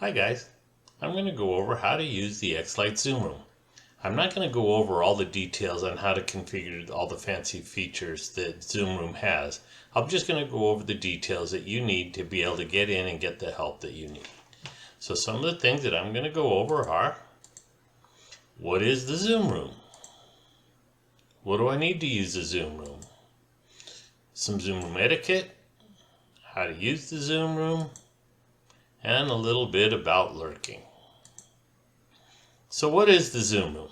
Hi guys, I'm going to go over how to use the xLights Zoom Room. I'm not going to go over all the details on how to configure all the fancy features that Zoom Room has. I'm just going to go over the details that you need to be able to get in and get the help that you need. So some of the things that I'm going to go over are, what is the Zoom Room? What do I need to use the Zoom Room? Some Zoom Room etiquette, how to use the Zoom Room, and a little bit about lurking. So what is the Zoom Room?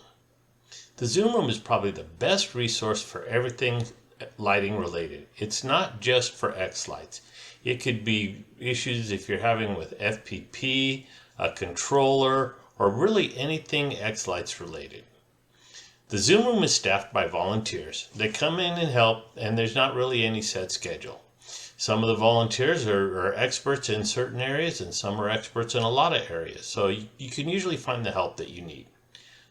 The Zoom Room is probably the best resource for everything lighting related. It's not just for xLights. It could be issues if you're having with FPP, a controller, or really anything xLights related. The Zoom Room is staffed by volunteers. They come in and help, and there's not really any set schedule. Some of the volunteers are experts in certain areas, and some are experts in a lot of areas. So you can usually find the help that you need.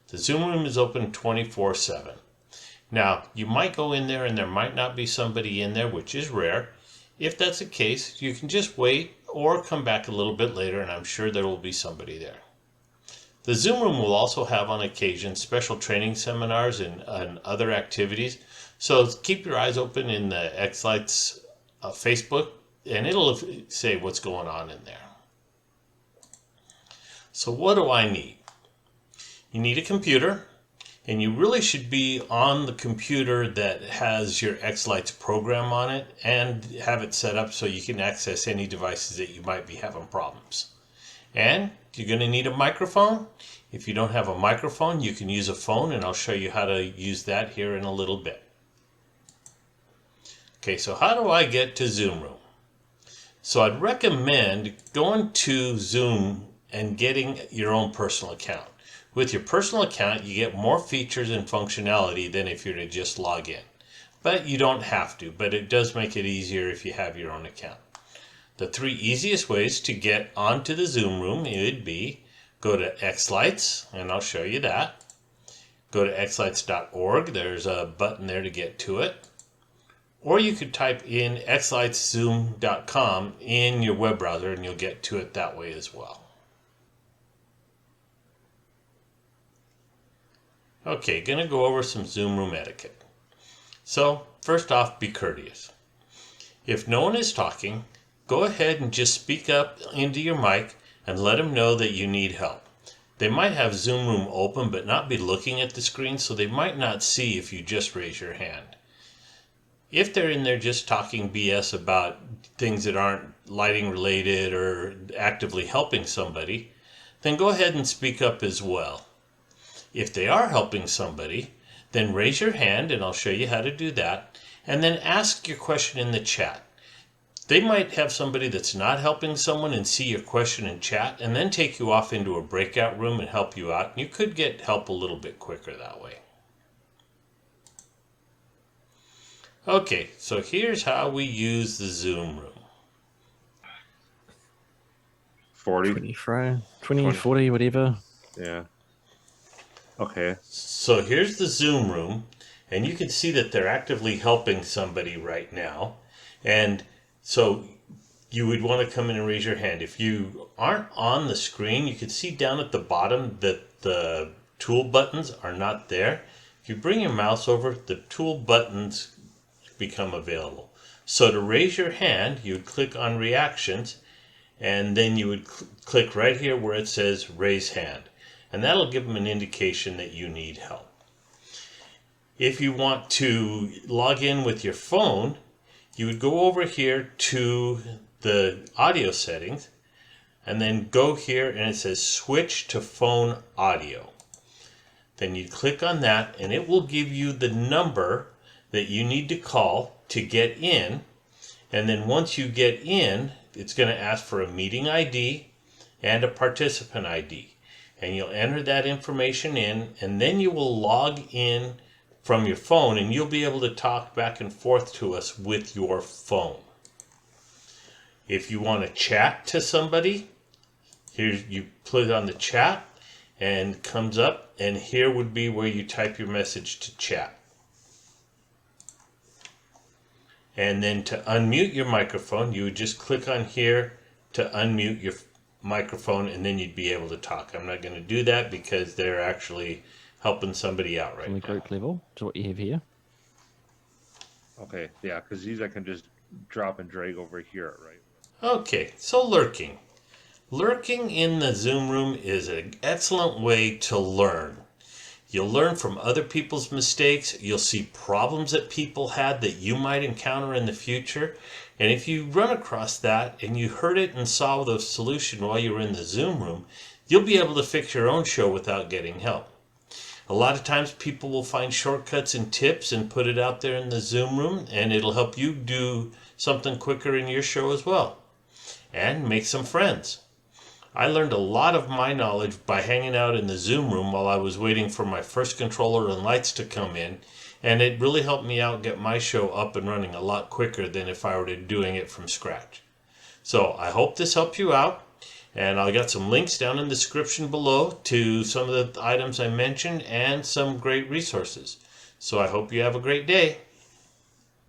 The Zoom Room is open 24/7. Now, you might go in there and there might not be somebody in there, which is rare. If that's the case, you can just wait or come back a little bit later, and I'm sure there will be somebody there. The Zoom Room will also have on occasion special training seminars and other activities. So keep your eyes open in the xLights Facebook, and it'll say what's going on in there. So what do I need? You need a computer, and you really should be on the computer that has your xLights program on it and have it set up so you can access any devices that you might be having problems. And you're going to need a microphone. If you don't have a microphone, you can use a phone, and I'll show you how to use that here in a little bit. Okay, so how do I get to Zoom Room? So I'd recommend going to Zoom and getting your own personal account. With your personal account, you get more features and functionality than if you're to just log in. But you don't have to, but it does make it easier if you have your own account. The three easiest ways to get onto the Zoom Room would be go to xLights, and I'll show you that. Go to xlights.org, there's a button there to get to it. Or you could type in xlightszoom.com in your web browser and you'll get to it that way as well. Okay, going to go over some Zoom Room etiquette. So, first off, be courteous. If no one is talking, go ahead and just speak up into your mic and let them know that you need help. They might have Zoom Room open but not be looking at the screen, so they might not see if you just raise your hand. If they're in there just talking BS about things that aren't lighting related or actively helping somebody, then go ahead and speak up as well. If they are helping somebody, then raise your hand, and I'll show you how to do that, and then ask your question in the chat. They might have somebody that's not helping someone and see your question in chat, and then take you off into a breakout room and help you out. You could get help a little bit quicker that way. Okay, so here's how we use the Zoom Room. 20, 40, whatever. Yeah. Okay. So here's the Zoom Room, and you can see that they're actively helping somebody right now. And so you would want to come in and raise your hand. If you aren't on the screen, you can see down at the bottom that the tool buttons are not there. If you bring your mouse over, the tool buttons become available. So to raise your hand, you would click on reactions, and then you would click right here where it says raise hand, and that'll give them an indication that you need help. If you want to log in with your phone, you would go over here to the audio settings and then go here and it says switch to phone audio. Then you click on that and it will give you the number that you need to call to get in, and then once you get in, it's going to ask for a meeting ID and a participant ID, and you'll enter that information in, and then you will log in from your phone, and you'll be able to talk back and forth to us with your phone. If you want to chat to somebody, here you put it on the chat and it comes up, and here would be where you type your message to chat. And then to unmute your microphone, you would just click on here to unmute microphone, and then you'd be able to talk. I'm not going to do that because they're actually helping somebody out right On the now. group level to what you have here. Okay, yeah, because these I can just drop and drag over here, right? Okay, so lurking. Lurking in the Zoom room is an excellent way to learn. You'll learn from other people's mistakes. You'll see problems that people had that you might encounter in the future. And if you run across that and you heard it and saw the solution while you were in the Zoom room, you'll be able to fix your own show without getting help. A lot of times people will find shortcuts and tips and put it out there in the Zoom room, and it'll help you do something quicker in your show as well. And make some friends. I learned a lot of my knowledge by hanging out in the Zoom room while I was waiting for my first controller and lights to come in, and it really helped me out get my show up and running a lot quicker than if I were doing it from scratch. So I hope this helped you out, and I got some links down in the description below to some of the items I mentioned and some great resources. So I hope you have a great day.